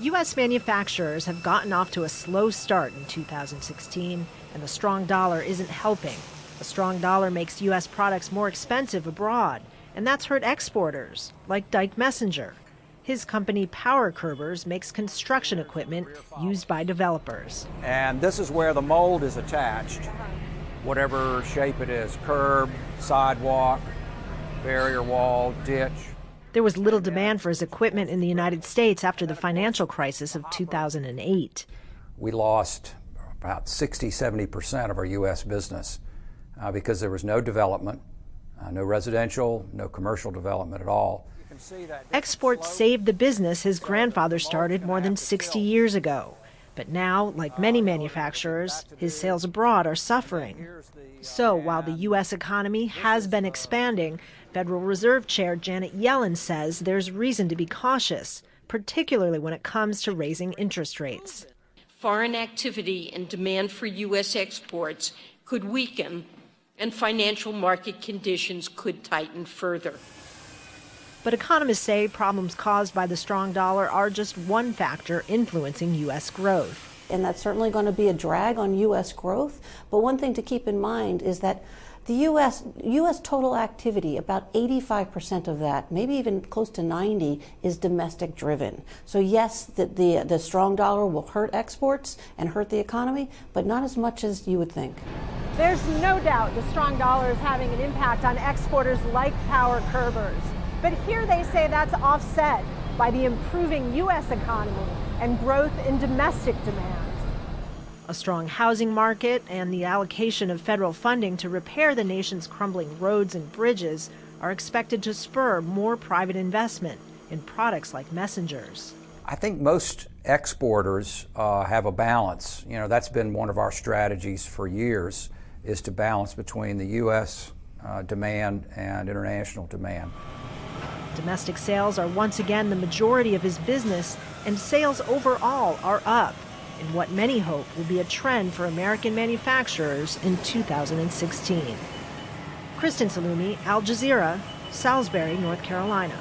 U.S. manufacturers have gotten off to a slow start in 2016, and the strong dollar isn't helping. A strong dollar makes U.S. products more expensive abroad, and that's hurt exporters, like Dyke Messenger. His company, Power Curbers, makes construction equipment used by developers. And this is where the mold is attached, whatever shape it is, curb, sidewalk, barrier wall, ditch. There was little demand for his equipment in the United States after the financial crisis of 2008. We lost about 60–70% of our U.S. business because there was no development, no residential, no commercial development at all. Exports saved the business his grandfather started more than 60 years ago. But now, like many manufacturers, his sales abroad are suffering. So while the U.S. economy has been expanding, Federal Reserve Chair Janet Yellen says there's reason to be cautious, particularly when it comes to raising interest rates. Foreign activity and demand for U.S. exports could weaken, and financial market conditions could tighten further. But economists say problems caused by the strong dollar are just one factor influencing U.S. growth. And that's certainly going to be a drag on U.S. growth. But one thing to keep in mind is that the U.S. total activity, about 85% of that, maybe even close to 90%, is domestic driven. So yes, the strong dollar will hurt exports and hurt the economy, but not as much as you would think. There's no doubt the strong dollar is having an impact on exporters like Power Curbers. But here they say that's offset by the improving U.S. economy and growth in domestic demand. A strong housing market and the allocation of federal funding to repair the nation's crumbling roads and bridges are expected to spur more private investment in products like Messengers. I think most exporters have a balance. You know, that's been one of our strategies for years, is to balance between the U.S. Demand and international demand. Domestic sales are once again the majority of his business, and sales overall are up in what many hope will be a trend for American manufacturers in 2016. Kristen Salumi, Al Jazeera, Salisbury, North Carolina.